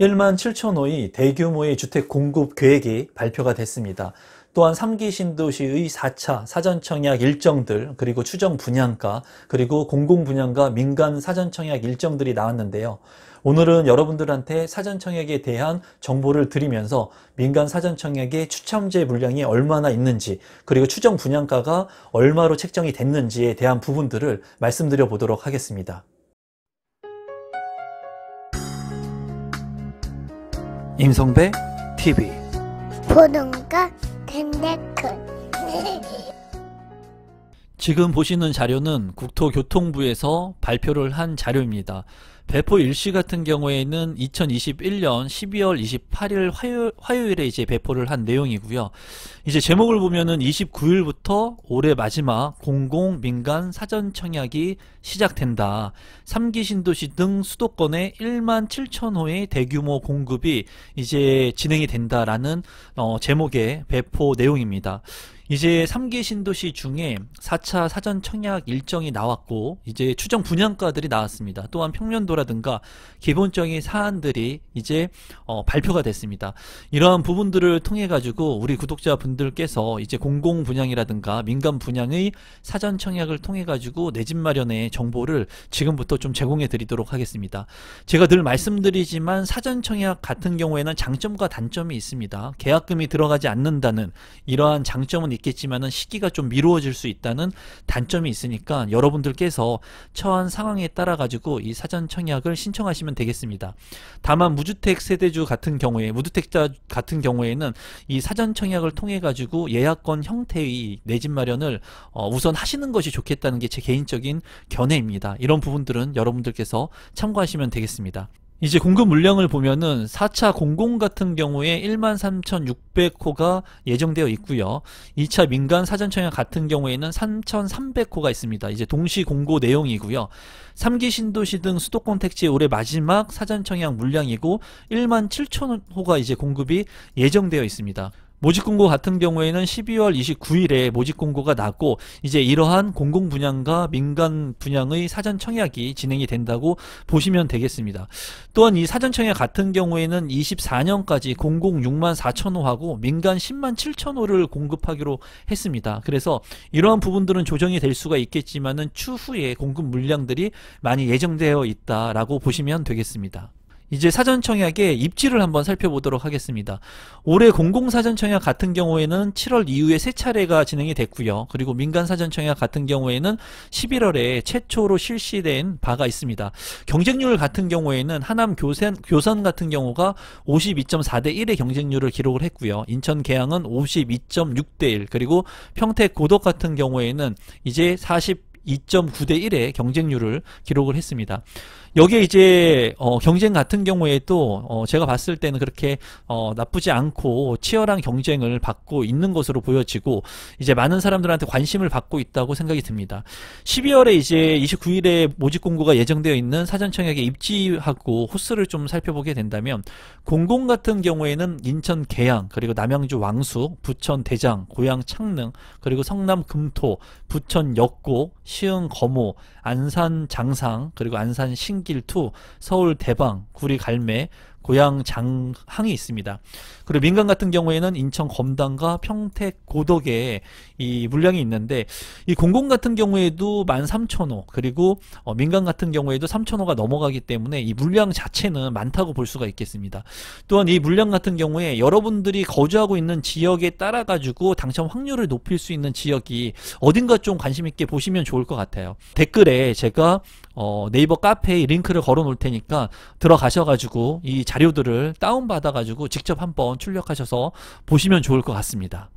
1만 7천 호의 대규모의 주택 공급 계획이 발표가 됐습니다. 또한 3기 신도시의 4차 사전청약 일정들, 그리고 추정 분양가, 그리고 공공분양가 민간 사전청약 일정들이 나왔는데요. 오늘은 여러분들한테 사전청약에 대한 정보를 드리면서 민간 사전청약의 추첨제 물량이 얼마나 있는지, 그리고 추정 분양가가 얼마로 책정이 됐는지에 대한 부분들을 말씀드려 보도록 하겠습니다. 임성배 TV 보동과 덴데크 지금 보시는 자료는 국토교통부에서 발표를 한 자료입니다. 배포 일시 같은 경우에는 2021년 12월 28일 화요일에 이제 배포를 한 내용이고요. 이제 제목을 보면은 29일부터 올해 마지막 공공 민간 사전 청약이 시작된다. 3기 신도시 등 수도권에 1만 7천 호의 대규모 공급이 이제 진행이 된다라는 제목의 배포 내용입니다. 이제 3기 신도시 중에 4차 사전 청약 일정이 나왔고 이제 추정 분양가들이 나왔습니다. 또한 평면도라든가 기본적인 사안들이 이제 발표가 됐습니다. 이러한 부분들을 통해 가지고 우리 구독자분들께서 이제 공공 분양이라든가 민간 분양의 사전 청약을 통해 가지고 내 집 마련의 정보를 지금부터 좀 제공해 드리도록 하겠습니다. 제가 늘 말씀드리지만 사전 청약 같은 경우에는 장점과 단점이 있습니다. 계약금이 들어가지 않는다는 이러한 장점은 있겠지만은 시기가 좀 미루어질 수 있다는 단점이 있으니까 여러분들께서 처한 상황에 따라 가지고 이 사전 청약을 신청하시면 되겠습니다. 다만 무주택 세대주 같은 경우에 무주택자 같은 경우에는 이 사전 청약을 통해 가지고 예약권 형태의 내 집 마련을 우선 하시는 것이 좋겠다는 게 제 개인적인 견해입니다. 이런 부분들은 여러분들께서 참고하시면 되겠습니다. 이제 공급 물량을 보면은 4차 공공 같은 경우에 13,600호가 예정되어 있고요. 2차 민간 사전청약 같은 경우에는 3,300호가 있습니다. 이제 동시 공고 내용이고요. 3기 신도시 등 수도권 택지의 올해 마지막 사전청약 물량이고 1만 7천호가 이제 공급이 예정되어 있습니다. 모집공고 같은 경우에는 12월 29일에 모집공고가 났고 이제 이러한 공공분양과 민간분양의 사전청약이 진행이 된다고 보시면 되겠습니다. 또한 이 사전청약 같은 경우에는 24년까지 공공 6만 4천호하고 민간 10만 7천호를 공급하기로 했습니다. 그래서 이러한 부분들은 조정이 될 수가 있겠지만은 추후에 공급 물량들이 많이 예정되어 있다라고 보시면 되겠습니다. 이제 사전청약의 입지를 한번 살펴보도록 하겠습니다. 올해 공공사전청약 같은 경우에는 7월 이후에 3차례가 진행이 됐고요. 그리고 민간사전청약 같은 경우에는 11월에 최초로 실시된 바가 있습니다. 경쟁률 같은 경우에는 하남 교선 같은 경우가 52.4대 1의 경쟁률을 기록을 했고요. 인천 계양은 52.6대 1, 그리고 평택 고덕 같은 경우에는 이제 42.9대 1의 경쟁률을 기록을 했습니다. 여기에 이제 경쟁 같은 경우에도 제가 봤을 때는 그렇게 나쁘지 않고 치열한 경쟁을 받고 있는 것으로 보여지고 이제 많은 사람들한테 관심을 받고 있다고 생각이 듭니다. 12월에 이제 29일에 모집 공고가 예정되어 있는 사전청약의 입지하고 호수를 좀 살펴보게 된다면 공공 같은 경우에는 인천 계양, 그리고 남양주 왕숙, 부천 대장, 고양 창릉, 그리고 성남 금토, 부천 역곡, 시흥 거모, 안산 장상, 그리고 안산 신길투, 서울 대방, 구리 갈매, 고양 장항이 있습니다. 그리고 민간 같은 경우에는 인천 검단과 평택 고덕에 이 물량이 있는데 이 공공 같은 경우에도 13,000호, 그리고 민간 같은 경우에도 3,000호가 넘어가기 때문에 이 물량 자체는 많다고 볼 수가 있겠습니다. 또한 이 물량 같은 경우에 여러분들이 거주하고 있는 지역에 따라 가지고 당첨 확률을 높일 수 있는 지역이 어딘가 좀 관심 있게 보시면 좋을 것 같아요. 댓글에 제가 네이버 카페에 링크를 걸어 놓을 테니까 들어가셔 가지고 이 자료들을 다운받아 가지고 직접 한번 출력하셔서 보시면 좋을 것 같습니다.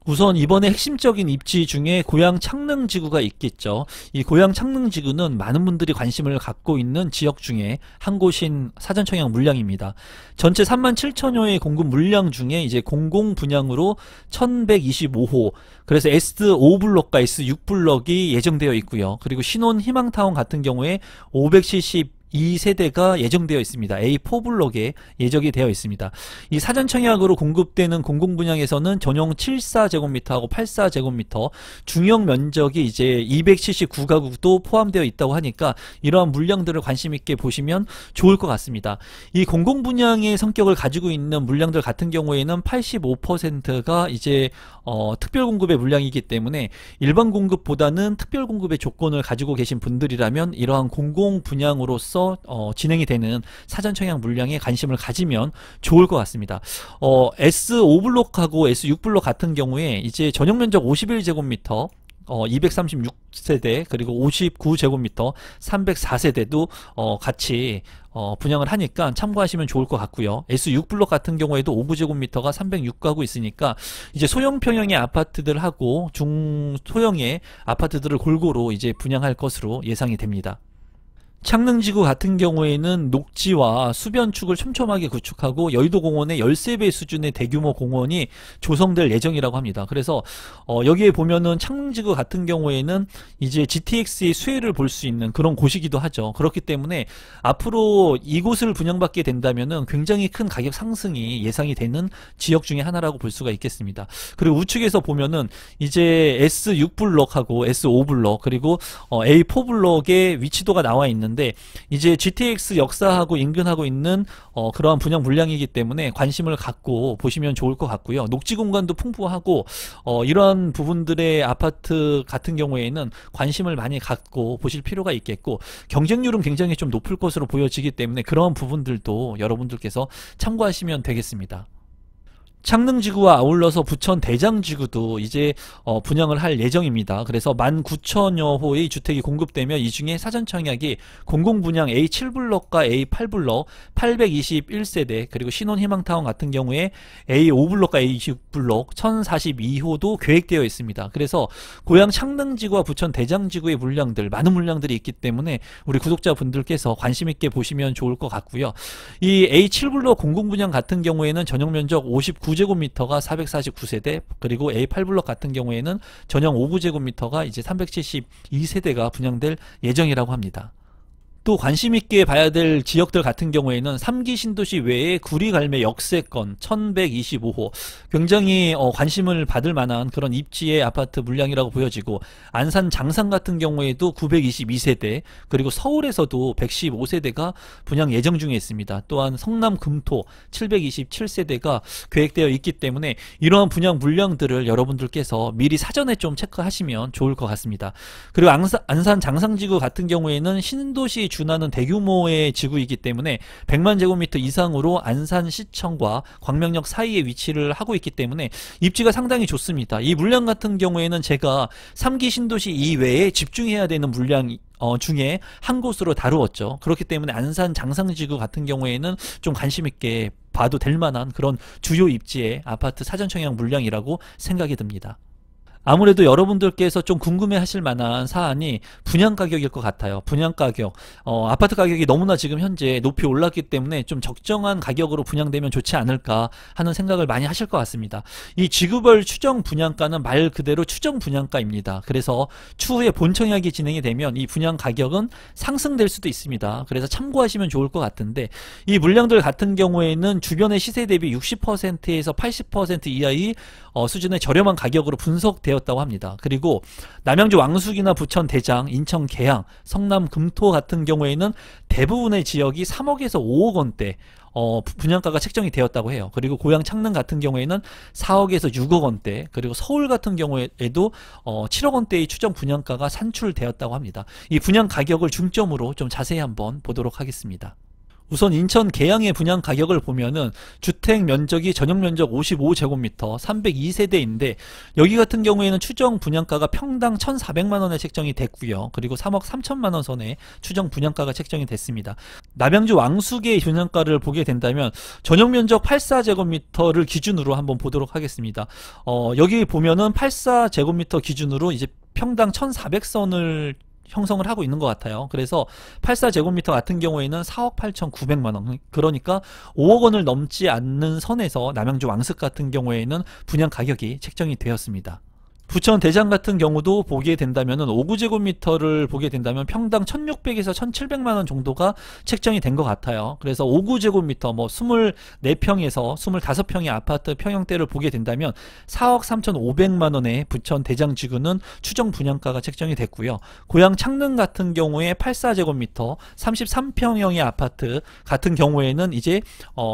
우선 이번에 핵심적인 입지 중에 고양 창릉지구가 있겠죠. 이 고양 창릉지구는 많은 분들이 관심을 갖고 있는 지역 중에 한 곳인 사전청약 물량입니다. 전체 3만 7천여의 공급 물량 중에 이제 공공 분양으로 1125호, 그래서 S5블럭과 S6블럭이 예정되어 있고요. 그리고 신혼 희망타운 같은 경우에 572 142세대가 예정되어 있습니다. A4 블록에 예정이 되어 있습니다. 이 사전 청약으로 공급되는 공공분양에서는 전용 74제곱미터하고 84제곱미터 중형 면적이 이제 279가구도 포함되어 있다고 하니까 이러한 물량들을 관심 있게 보시면 좋을 것 같습니다. 이 공공분양의 성격을 가지고 있는 물량들 같은 경우에는 85%가 이제 특별공급의 물량이기 때문에 일반 공급보다는 특별공급의 조건을 가지고 계신 분들이라면 이러한 공공분양으로서 진행이 되는 사전청약 물량에 관심을 가지면 좋을 것 같습니다. S5블록하고 S6블록 같은 경우에 이제 전용면적 51제곱미터 236세대 그리고 59제곱미터 304세대도 같이 분양을 하니까 참고하시면 좋을 것 같고요. S6블록 같은 경우에도 5제곱미터가 306가구 있으니까 이제 소형 평형의 아파트들하고 중소형의 아파트들을 골고루 이제 분양할 것으로 예상이 됩니다. 창릉지구 같은 경우에는 녹지와 수변축을 촘촘하게 구축하고 여의도공원의 13배 수준의 대규모 공원이 조성될 예정이라고 합니다. 그래서 여기에 보면은 창릉지구 같은 경우에는 이제 GTX의 수혜를 볼 수 있는 그런 곳이기도 하죠. 그렇기 때문에 앞으로 이곳을 분양받게 된다면은 굉장히 큰 가격 상승이 예상이 되는 지역 중에 하나라고 볼 수가 있겠습니다. 그리고 우측에서 보면은 이제 S6블록하고 S5블록 그리고 A4블록의 위치도가 나와 있는데 이제 GTX 역사하고 인근하고 있는 그러한 분양 물량이기 때문에 관심을 갖고 보시면 좋을 것 같고요. 녹지 공간도 풍부하고 이러한 부분들의 아파트 같은 경우에는 관심을 많이 갖고 보실 필요가 있겠고 경쟁률은 굉장히 좀 높을 것으로 보여지기 때문에 그러한 부분들도 여러분들께서 참고하시면 되겠습니다. 창릉지구와 아울러서 부천 대장지구도 이제 분양을 할 예정입니다. 그래서 19,000여 호의 주택이 공급되며 이 중에 사전청약이 공공분양 A7블록과 A8블록 821세대 그리고 신혼희망타운 같은 경우에 A5블록과 A6블록 1042호도 계획되어 있습니다. 그래서 고양 창릉지구와 부천 대장지구의 물량들 많은 물량들이 있기 때문에 우리 구독자분들께서 관심 있게 보시면 좋을 것 같고요. 이 A7블록 공공분양 같은 경우에는 전용면적 59제곱미터가 449세대 그리고 A8블록 같은 경우에는 전용 5구제곱미터가 이제 372세대가 분양될 예정이라고 합니다. 또 관심있게 봐야 될 지역들 같은 경우에는 3기 신도시 외에 구리갈매 역세권 1125호 굉장히 관심을 받을 만한 그런 입지의 아파트 물량이라고 보여지고 안산 장산 같은 경우에도 922세대 그리고 서울에서도 115세대가 분양 예정 중에 있습니다. 또한 성남 금토 727세대가 계획되어 있기 때문에 이러한 분양 물량들을 여러분들께서 미리 사전에 좀 체크하시면 좋을 것 같습니다. 그리고 안산 장상지구 같은 경우에는 신도시 준하는 대규모의 지구이기 때문에 100만 제곱미터 이상으로 안산시청과 광명역 사이에 위치를 하고 있기 때문에 입지가 상당히 좋습니다. 이 물량 같은 경우에는 제가 3기 신도시 이외에 집중해야 되는 물량 중에 한 곳으로 다루었죠. 그렇기 때문에 안산 장상지구 같은 경우에는 좀 관심 있게 봐도 될 만한 그런 주요 입지의 아파트 사전청약 물량이라고 생각이 듭니다. 아무래도 여러분들께서 좀 궁금해 하실 만한 사안이 분양가격일 것 같아요. 분양가격 아파트 가격이 너무나 지금 현재 높이 올랐기 때문에 좀 적정한 가격으로 분양되면 좋지 않을까 하는 생각을 많이 하실 것 같습니다. 이 지구별 추정 분양가는 말 그대로 추정 분양가입니다. 그래서 추후에 본청약이 진행이 되면 이 분양 가격은 상승될 수도 있습니다. 그래서 참고하시면 좋을 것 같은데 이 물량들 같은 경우에는 주변의 시세 대비 60%에서 80% 이하의 수준의 저렴한 가격으로 분석되었다고 합니다. 그리고 남양주 왕숙이나 부천 대장, 인천 계양, 성남 금토 같은 경우에는 대부분의 지역이 3억에서 5억 원대 분양가가 책정이 되었다고 해요. 그리고 고양 창릉 같은 경우에는 4억에서 6억 원대 그리고 서울 같은 경우에도 7억 원대의 추정 분양가가 산출되었다고 합니다. 이 분양 가격을 중점으로 좀 자세히 한번 보도록 하겠습니다. 우선 인천 계양의 분양 가격을 보면은 주택 면적이 전용 면적 55제곱미터 302세대인데 여기 같은 경우에는 추정 분양가가 평당 1,400만원에 책정이 됐고요. 그리고 3억 3천만원 선에 추정 분양가가 책정이 됐습니다. 남양주 왕숙의 분양가를 보게 된다면 전용 면적 84제곱미터를 기준으로 한번 보도록 하겠습니다. 여기 보면은 84제곱미터 기준으로 이제 평당 1,400선을 형성을 하고 있는 것 같아요. 그래서 84제곱미터 같은 경우에는 4억 8,900만원 그러니까 5억 원을 넘지 않는 선에서 남양주 왕숙 같은 경우에는 분양 가격이 책정이 되었습니다. 부천 대장 같은 경우도 보게 된다면은 5구제곱미터를 보게 된다면 평당 1600에서 1700만원 정도가 책정이 된 것 같아요. 그래서 5구제곱미터 뭐 24평에서 25평의 아파트 평형대를 보게 된다면 4억 3500만원의 부천 대장지구는 추정 분양가가 책정이 됐고요. 고양 창릉 같은 경우에 84제곱미터 33평형의 아파트 같은 경우에는 이제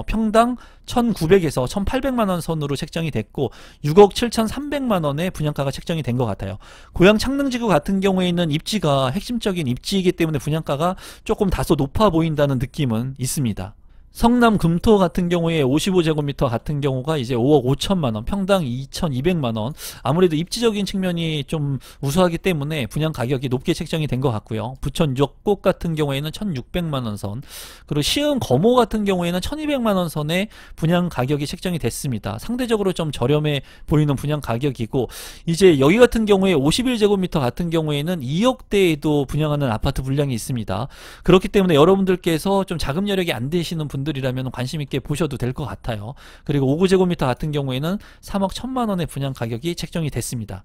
평당 1900에서 1800만원 선으로 책정이 됐고 6억 7300만원의 분양가가 책정이 된 것 같아요. 고양 창릉지구 같은 경우에는 입지가 핵심적인 입지이기 때문에 분양가가 조금 다소 높아 보인다는 느낌은 있습니다. 성남 금토 같은 경우에 55제곱미터 같은 경우가 이제 5억 5천만원, 평당 2200만원. 아무래도 입지적인 측면이 좀 우수하기 때문에 분양 가격이 높게 책정이 된 것 같고요. 부천 역곡 같은 경우에는 1600만원 선, 그리고 시흥 거모 같은 경우에는 1200만원 선의 분양 가격이 책정이 됐습니다. 상대적으로 좀 저렴해 보이는 분양 가격이고, 이제 여기 같은 경우에 51제곱미터 같은 경우에는 2억대에도 분양하는 아파트 물량이 있습니다. 그렇기 때문에 여러분들께서 좀 자금 여력이 안 되시는 분들이라면 관심 있게 보셔도 될 것 같아요. 그리고 5구제곱미터 같은 경우에는 3억 1000만원의 분양 가격이 책정이 됐습니다.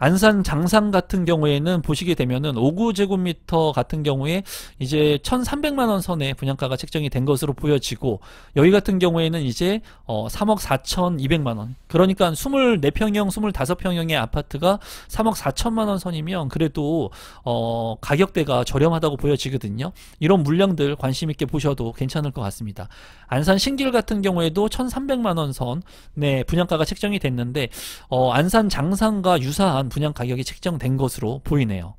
안산 장상 같은 경우에는 보시게 되면은 5구제곱미터 같은 경우에 이제 1300만원 선의 분양가가 책정이 된 것으로 보여지고, 여기 같은 경우에는 이제 3억 4200만원, 그러니까 24평형 25평형의 아파트가 3억 4천만원 선이면 그래도 가격대가 저렴하다고 보여지거든요. 이런 물량들 관심 있게 보셔도 괜찮을 것 같습니다. 안산 신길 같은 경우에도 1300만원 선의 분양가가 책정이 됐는데 안산 장상과 유사한 분양 가격이 책정된 것으로 보이네요.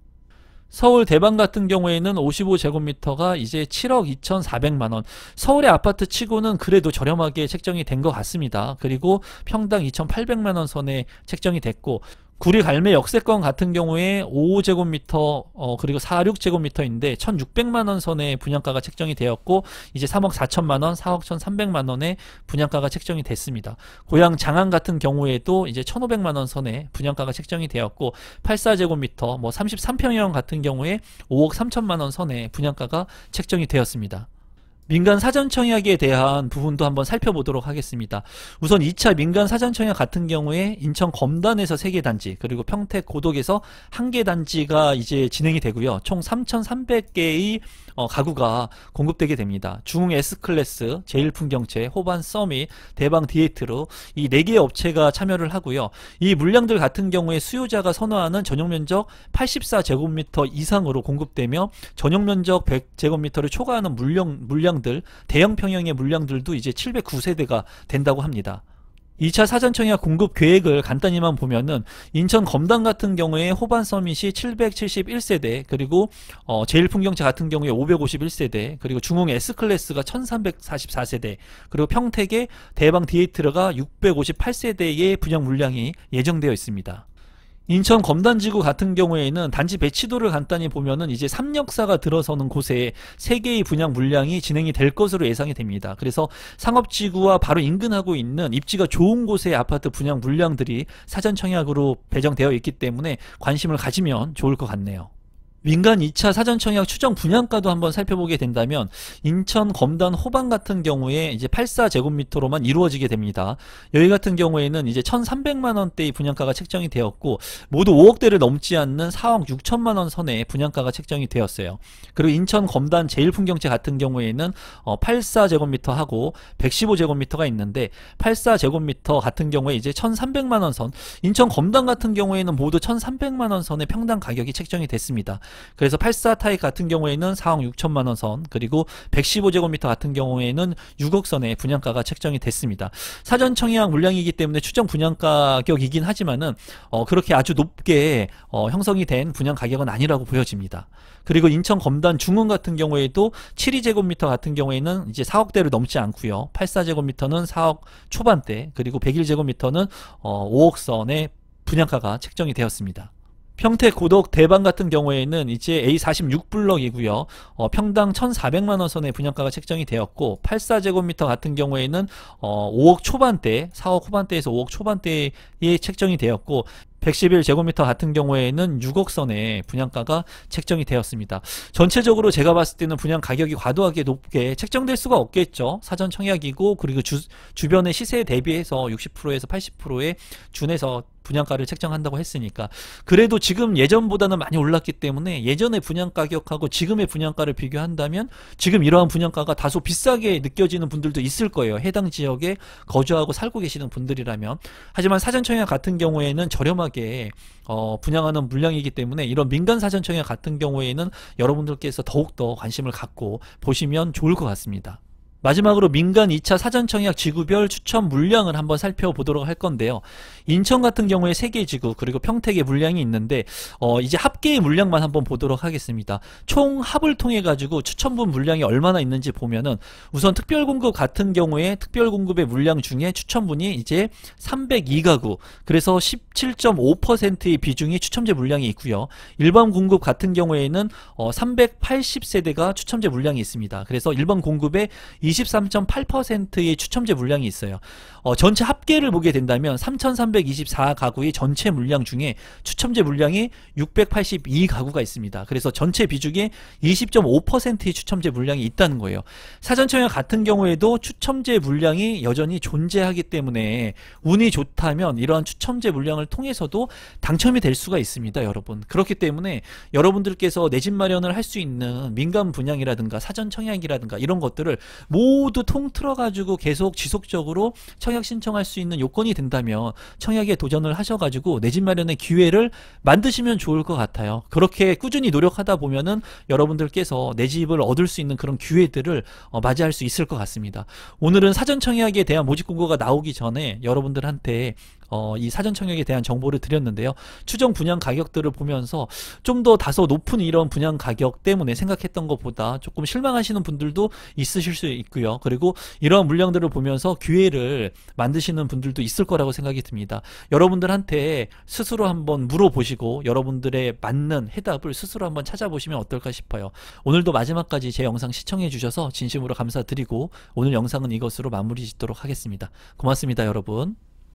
서울 대방 같은 경우에는 55제곱미터가 이제 7억 2400만원, 서울의 아파트 치고는 그래도 저렴하게 책정이 된 것 같습니다. 그리고 평당 2800만원 선에 책정이 됐고, 구리 갈매 역세권 같은 경우에 5제곱미터 그리고 46제곱미터인데 1600만원 선의 분양가가 책정이 되었고, 이제 3억 4천만원, 4억 1300만원의 분양가가 책정이 됐습니다. 고양 장안 같은 경우에도 이제 1500만원 선의 분양가가 책정이 되었고, 84제곱미터 뭐 33평형 같은 경우에 5억 3천만원 선의 분양가가 책정이 되었습니다. 민간 사전 청약에 대한 부분도 한번 살펴보도록 하겠습니다. 우선 2차 민간 사전 청약 같은 경우에 인천 검단에서 3개 단지, 그리고 평택 고덕에서 1개 단지가 이제 진행이 되고요. 총 3300개의 가구가 공급되게 됩니다. 중흥 S클래스, 제일풍경채, 호반 서밋, 대방 디에이트로 이 4개의 업체가 참여를 하고요. 이 물량들 같은 경우에 수요자가 선호하는 전용면적 84제곱미터 이상으로 공급되며, 전용면적 100제곱미터를 초과하는 물량들, 대형 평형의 물량들도 이제 709세대가 된다고 합니다. 2차 사전청약 공급 계획을 간단히만 보면은 인천 검단 같은 경우에 호반 서밋이 771세대, 그리고 제일풍경채 같은 경우에 551세대, 그리고 중흥 S클래스가 1344세대, 그리고 평택의 대방 디에이트가 658세대의 분양 물량이 예정되어 있습니다. 인천 검단지구 같은 경우에는 단지 배치도를 간단히 보면은 이제 3역사가 들어서는 곳에 3개의 분양 물량이 진행이 될 것으로 예상이 됩니다. 그래서 상업지구와 바로 인근하고 있는 입지가 좋은 곳의 아파트 분양 물량들이 사전 청약으로 배정되어 있기 때문에 관심을 가지면 좋을 것 같네요. 민간 2차 사전청약 추정 분양가도 한번 살펴보게 된다면 인천 검단 호반 같은 경우에 이제 84제곱미터로만 이루어지게 됩니다. 여기 같은 경우에는 이제 1300만원대의 분양가가 책정이 되었고, 모두 5억대를 넘지 않는 4억 6천만원 선의 분양가가 책정이 되었어요. 그리고 인천 검단 제일풍경채 같은 경우에는 84제곱미터하고 115제곱미터가 있는데, 84제곱미터 같은 경우에 이제 1300만원 선, 인천 검단 같은 경우에는 모두 1300만원 선의 평당 가격이 책정이 됐습니다. 그래서 84 타입 같은 경우에는 4억 6천만원 선, 그리고 115제곱미터 같은 경우에는 6억 선의 분양가가 책정이 됐습니다. 사전 청약 물량이기 때문에 추정 분양 가격이긴 하지만은 그렇게 아주 높게 형성이 된 분양 가격은 아니라고 보여집니다. 그리고 인천 검단 중흥 같은 경우에도 72제곱미터 같은 경우에는 이제 4억대를 넘지 않고요. 84제곱미터는 4억 초반대, 그리고 101제곱미터는 5억 선의 분양가가 책정이 되었습니다. 평택 고덕 대방 같은 경우에는 이제 A46블럭이고요. 평당 1400만원 선의 분양가가 책정이 되었고, 84제곱미터 같은 경우에는 5억 초반대, 4억 후반대에서 5억 초반대에 책정이 되었고, 111제곱미터 같은 경우에는 6억 선의 분양가가 책정이 되었습니다. 전체적으로 제가 봤을 때는 분양 가격이 과도하게 높게 책정될 수가 없겠죠. 사전 청약이고, 그리고 주변의 시세에 대비해서 60%에서 80%에 준해서 분양가를 책정한다고 했으니까. 그래도 지금 예전보다는 많이 올랐기 때문에 예전의 분양 가격하고 지금의 분양가를 비교한다면 지금 이러한 분양가가 다소 비싸게 느껴지는 분들도 있을 거예요. 해당 지역에 거주하고 살고 계시는 분들이라면. 하지만 사전청약 같은 경우에는 저렴하게 분양하는 물량이기 때문에 이런 민간 사전청약 같은 경우에는 여러분들께서 더욱더 관심을 갖고 보시면 좋을 것 같습니다. 마지막으로 민간 2차 사전청약 지구별 추천 물량을 한번 살펴보도록 할 건데요. 인천 같은 경우에 3개 지구, 그리고 평택에 물량이 있는데 이제 합계의 물량만 한번 보도록 하겠습니다. 총 합을 통해 가지고 추천분 물량이 얼마나 있는지 보면은, 우선 특별공급 같은 경우에 특별공급의 물량 중에 추천분이 이제 302가구, 그래서 17.5%의 비중이 추첨제 물량이 있고요. 일반 공급 같은 경우에는 380세대가 추첨제 물량이 있습니다. 그래서 일반 공급의 23.8%의 추첨제 물량이 있어요. 전체 합계를 보게 된다면 3,324가구의 전체 물량 중에 추첨제 물량이 682가구가 있습니다. 그래서 전체 비중의 20.5%의 추첨제 물량이 있다는 거예요. 사전청약 같은 경우에도 추첨제 물량이 여전히 존재하기 때문에 운이 좋다면 이러한 추첨제 물량을 통해서도 당첨이 될 수가 있습니다, 여러분. 그렇기 때문에 여러분들께서 내 집 마련을 할 수 있는 민간 분양이라든가 사전청약이라든가 이런 것들을 모두 통틀어 가지고 계속 지속적으로 청약 신청할 수 있는 요건이 된다면 청약에 도전을 하셔가지고 내 집 마련의 기회를 만드시면 좋을 것 같아요. 그렇게 꾸준히 노력하다 보면은 여러분들께서 내 집을 얻을 수 있는 그런 기회들을 맞이할 수 있을 것 같습니다. 오늘은 사전청약에 대한 모집 공고가 나오기 전에 여러분들한테 이 사전청약에 대한 정보를 드렸는데요. 추정 분양 가격들을 보면서 좀 더 다소 높은 이런 분양 가격 때문에 생각했던 것보다 조금 실망하시는 분들도 있으실 수 있고요. 그리고 이러한 물량들을 보면서 기회를 만드시는 분들도 있을 거라고 생각이 듭니다. 여러분들한테 스스로 한번 물어보시고 여러분들의 맞는 해답을 스스로 한번 찾아보시면 어떨까 싶어요. 오늘도 마지막까지 제 영상 시청해 주셔서 진심으로 감사드리고 오늘 영상은 이것으로 마무리 짓도록 하겠습니다. 고맙습니다, 여러분.